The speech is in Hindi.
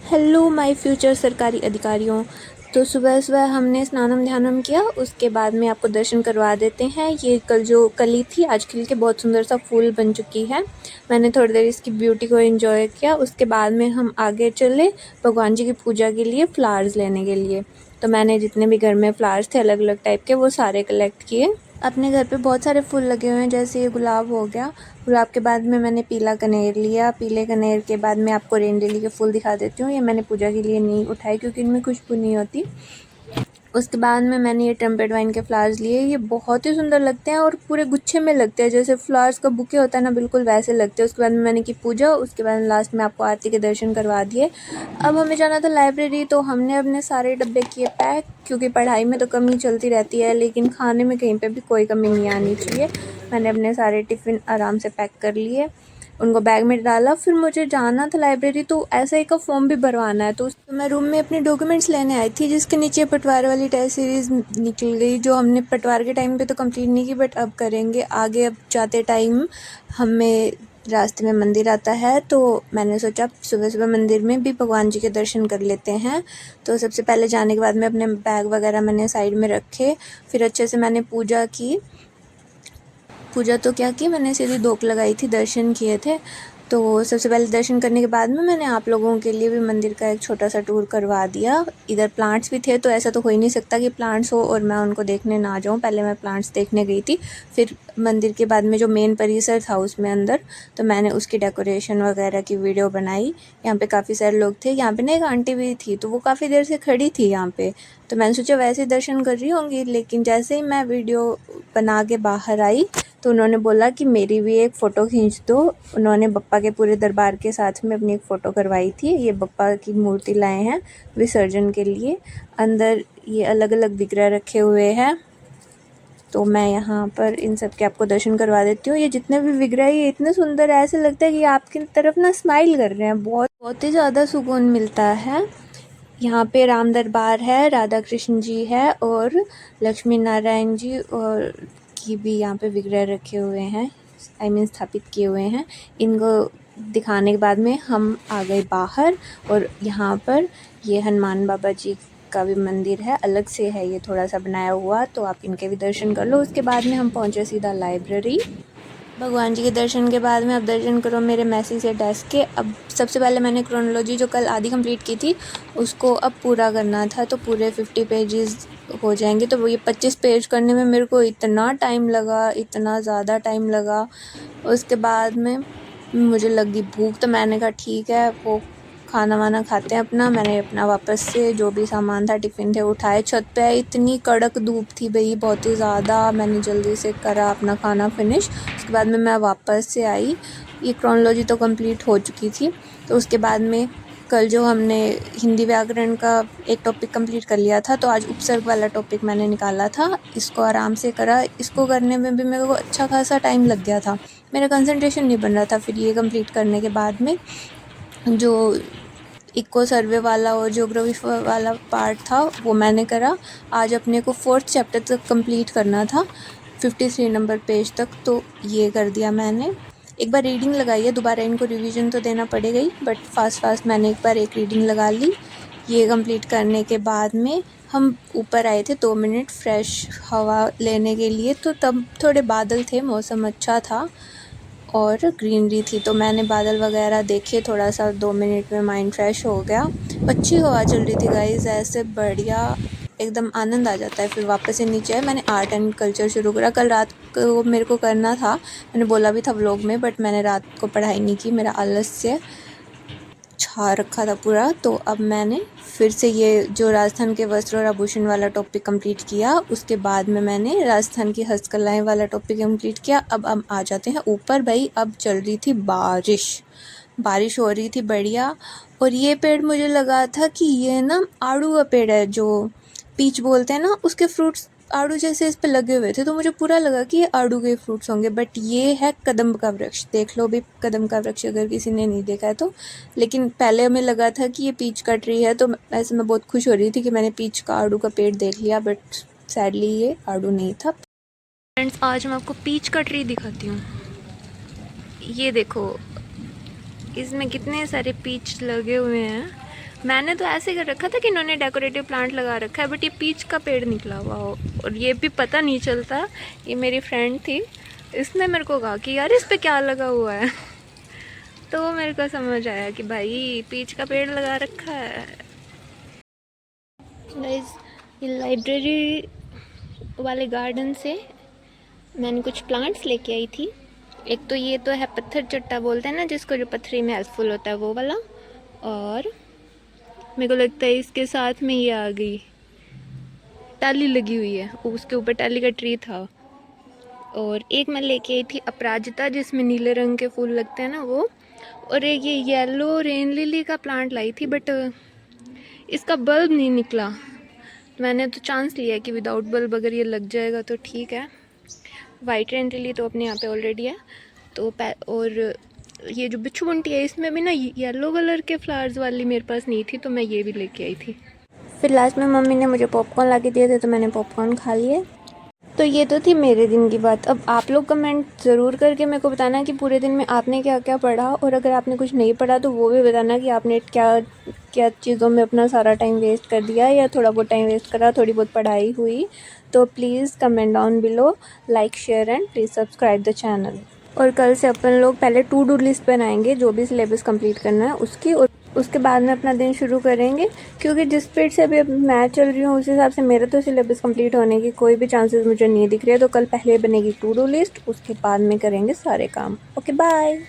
हेलो माय फ्यूचर सरकारी अधिकारियों। तो सुबह सुबह हमने स्नानम ध्यानम किया, उसके बाद में आपको दर्शन करवा देते हैं। ये कल जो कली थी आज खिल के बहुत सुंदर सा फूल बन चुकी है। मैंने थोड़ी देर इसकी ब्यूटी को एंजॉय किया। उसके बाद में हम आगे चले भगवान जी की पूजा के लिए फ्लावर्स लेने के लिए। तो मैंने जितने भी घर में फ्लावर्स थे अलग अलग टाइप के वो सारे कलेक्ट किए। अपने घर पे बहुत सारे फूल लगे हुए हैं, जैसे ये गुलाब हो गया। गुलाब के बाद में मैंने पीला कनेर लिया। पीले कनेर के बाद में आपको रेन लिली के फूल दिखा देती हूँ। ये मैंने पूजा के लिए नहीं उठाए क्योंकि इनमें खुशबू नहीं होती। उसके बाद में मैंने ये ट्रम्पेट वाइन के फ्लावर्स लिए। ये बहुत ही सुंदर लगते हैं और पूरे गुच्छे में लगते हैं, जैसे फ्लावर्स का बुके होता है ना, बिल्कुल वैसे लगते हैं। उसके बाद में मैंने की पूजा। उसके बाद लास्ट में आपको आरती के दर्शन करवा दिए। अब हमें जाना था लाइब्रेरी, तो हमने अपने सारे डब्बे किए पैक, क्योंकि पढ़ाई में तो कमी चलती रहती है लेकिन खाने में कहीं पे भी कोई कमी नहीं आनी चाहिए। मैंने अपने सारे टिफ़िन आराम से पैक कर लिए, उनको बैग में डाला। फिर मुझे जाना था लाइब्रेरी, तो ऐसा एक फॉर्म भी भरवाना है। तो मैं रूम में अपने डॉक्यूमेंट्स लेने आई थी, जिसके नीचे पटवार वाली टेस्ट सीरीज़ निकल गई, जो हमने पटवार के टाइम पे तो कंप्लीट नहीं की, बट अब करेंगे आगे। अब जाते टाइम हमें रास्ते में मंदिर आता है, तो मैंने सोचा सुबह सुबह मंदिर में भी भगवान जी के दर्शन कर लेते हैं। तो सबसे पहले जाने के बाद में अपने बैग वगैरह मैंने साइड में रखे। फिर अच्छे से मैंने पूजा की। पूजा तो क्या की, मैंने सीधी धूप लगाई थी, दर्शन किए थे। तो सबसे पहले दर्शन करने के बाद में मैंने आप लोगों के लिए भी मंदिर का एक छोटा सा टूर करवा दिया। इधर प्लांट्स भी थे, तो ऐसा तो हो ही नहीं सकता कि प्लांट्स हो और मैं उनको देखने ना जाऊं। पहले मैं प्लांट्स देखने गई थी, फिर मंदिर के बाद में जो मेन परिसर था उसमें अंदर, तो मैंने उसकी डेकोरेशन वगैरह की वीडियो बनाई। यहाँ पे काफ़ी सारे लोग थे। यहाँ पे ना एक आंटी भी थी, तो वो काफ़ी देर से खड़ी थी यहाँ पे। तो मैंने सोचा वैसे ही दर्शन कर रही होंगी, लेकिन जैसे ही मैं वीडियो बना के बाहर आई तो उन्होंने बोला कि मेरी भी एक फ़ोटो खींच दो। उन्होंने बप्पा के पूरे दरबार के साथ में अपनी एक फ़ोटो करवाई थी। ये बप्पा की मूर्ति लाए हैं विसर्जन के लिए। अंदर ये अलग अलग विग्रह रखे हुए हैं, तो मैं यहाँ पर इन सब के आपको दर्शन करवा देती हूँ। ये जितने भी विग्रह है ये इतने सुंदर है, ऐसे लगता है कि आपकी तरफ ना स्माइल कर रहे हैं। बहुत बहुत ही ज़्यादा सुकून मिलता है। यहाँ पे राम दरबार है, राधा कृष्ण जी है और लक्ष्मी नारायण जी और की भी यहाँ पे विग्रह रखे हुए हैं, स्थापित किए हुए हैं। इनको दिखाने के बाद में हम आ गए बाहर, और यहाँ पर ये हनुमान बाबा जी का भी मंदिर है, अलग से है ये थोड़ा सा बनाया हुआ, तो आप इनके भी दर्शन कर लो। उसके बाद में हम पहुँचे सीधा लाइब्रेरी। भगवान जी के दर्शन के बाद में अब दर्शन करो मेरे मैसी से डेस्क के। अब सबसे पहले मैंने क्रोनोलॉजी जो कल आधी कंप्लीट की थी उसको अब पूरा करना था, तो पूरे 50 पेजेस हो जाएंगे। तो वो ये 25 पेज करने में मेरे को इतना टाइम लगा, इतना ज़्यादा टाइम लगा। उसके बाद में मुझे लगी भूख, तो मैंने कहा ठीक है वो खाना वाना खाते हैं अपना। मैंने अपना वापस से जो भी सामान था टिफ़िन थे उठाए, छत पे इतनी कड़क धूप थी भाई, बहुत ही ज़्यादा। मैंने जल्दी से करा अपना खाना फिनिश। उसके बाद में मैं वापस से आई। ये क्रोनोलॉजी तो कंप्लीट हो चुकी थी। तो उसके बाद में कल जो हमने हिंदी व्याकरण का एक टॉपिक कंप्लीट कर लिया था, तो आज उपसर्ग वाला टॉपिक मैंने निकाला था। इसको आराम से करा। इसको करने में भी मेरे को अच्छा खासा टाइम लग गया था, मेरा कंसंट्रेशन नहीं बन रहा था। फिर ये कंप्लीट करने के बाद में जो इको सर्वे वाला और ज्योग्राफी वाला पार्ट था वो मैंने करा। आज अपने को 4th चैप्टर तक कंप्लीट करना था, 53 नंबर पेज तक, तो ये कर दिया मैंने। एक बार रीडिंग लगाई है, दोबारा इनको रिवीजन तो देना पड़ेगा ही, बट फास्ट मैंने एक बार एक रीडिंग लगा ली। ये कंप्लीट करने के बाद में हम ऊपर आए थे 2 मिनट फ्रेश हवा लेने के लिए, तो तब थोड़े बादल थे, मौसम अच्छा था और ग्रीनरी थी, तो मैंने बादल वगैरह देखे। थोड़ा सा 2 मिनट में माइंड फ्रेश हो गया। अच्छी हवा चल रही थी गाइस, ऐसे बढ़िया एकदम आनंद आ जाता है। फिर वापस से नीचे आए, मैंने आर्ट एंड कल्चर शुरू करा। कल रात को मेरे को करना था, मैंने बोला भी था व्लॉग में, बट मैंने रात को पढ़ाई नहीं की, मेरा आलस्य छा रखा था पूरा। तो अब मैंने फिर से ये जो राजस्थान के वस्त्र और आभूषण वाला टॉपिक कंप्लीट किया। उसके बाद में मैंने राजस्थान की हस्तकलाएं वाला टॉपिक कंप्लीट किया। अब हम आ जाते हैं ऊपर। भाई अब चल रही थी बारिश हो रही थी बढ़िया। और ये पेड़ मुझे लगा था कि ये ना आड़ू का पेड़ है, जो पीच बोलते हैं ना, उसके फ्रूट्स आड़ू जैसे इस पे लगे हुए थे, तो मुझे पूरा लगा कि ये आड़ू के फ्रूट्स होंगे, बट ये है कदम्ब का वृक्ष। देख लो भी कदम्ब का वृक्ष अगर किसी ने नहीं देखा है तो। लेकिन पहले हमें लगा था कि ये पीच का ट्री है, तो ऐसे मैं बहुत खुश हो रही थी कि मैंने पीच का आड़ू का पेड़ देख लिया, बट सैडली ये आड़ू नहीं था। फ्रेंड्स आज मैं आपको पीच का ट्री दिखाती हूँ। ये देखो इसमें कितने सारे पीच लगे हुए हैं, मैंने तो ऐसे कर रखा था कि इन्होंने डेकोरेटिव प्लांट लगा रखा है, बट ये पीच का पेड़ निकला हुआ हो और ये भी पता नहीं चलता। ये मेरी फ्रेंड थी, इसने मेरे को कहा कि यार इस पे क्या लगा हुआ है तो मेरे को समझ आया कि भाई पीच का पेड़ लगा रखा है। गाइस, ये लाइब्रेरी वाले गार्डन से मैंने कुछ प्लांट्स लेके आई थी। एक तो ये तो है पत्थर चट्टा बोलते हैं ना जिसको, जो पथरी में हेल्पफुल होता है वो वाला। और मेरे को लगता है इसके साथ में ये आ गई टाली लगी हुई है, उसके ऊपर टाली का ट्री था। और एक मैं लेके आई थी अपराजिता जिसमें नीले रंग के फूल लगते हैं ना वो। और एक ये येलो रेन लिली का प्लांट लाई थी, बट इसका बल्ब नहीं निकला। मैंने तो चांस लिया कि विदाउट बल्ब अगर ये लग जाएगा तो ठीक है। वाइट रेन लिली तो अपने यहाँ पे ऑलरेडी है। तो और ये जो बिच्छू बुंटी है इसमें भी ना येलो कलर के फ्लावर्स वाली मेरे पास नहीं थी, तो मैं ये भी लेके आई थी। फिर लास्ट में मम्मी ने मुझे पॉपकॉर्न ला के दिए थे तो मैंने पॉपकॉर्न खा लिए। तो ये तो थी मेरे दिन की बात। अब आप लोग कमेंट ज़रूर करके मेरे को बताना कि पूरे दिन में आपने क्या क्या पढ़ा, और अगर आपने कुछ नहीं पढ़ा तो वो भी बताना कि आपने क्या क्या चीज़ों में अपना सारा टाइम वेस्ट कर दिया या थोड़ा बहुत टाइम वेस्ट करा, थोड़ी बहुत पढ़ाई हुई। तो please comment down below, like share and please subscribe the channel. और कल से अपन लोग पहले टू डू लिस्ट बनाएंगे जो भी सिलेबस कंप्लीट करना है उसकी, और उसके बाद में अपना दिन शुरू करेंगे। क्योंकि जिस स्पीड से अभी मैं चल रही हूँ उस हिसाब से मेरा तो सिलेबस कंप्लीट होने की कोई भी चांसेस मुझे नहीं दिख रहे। तो कल पहले बनेगी टू डू लिस्ट, उसके बाद में करेंगे सारे काम। Okay bye.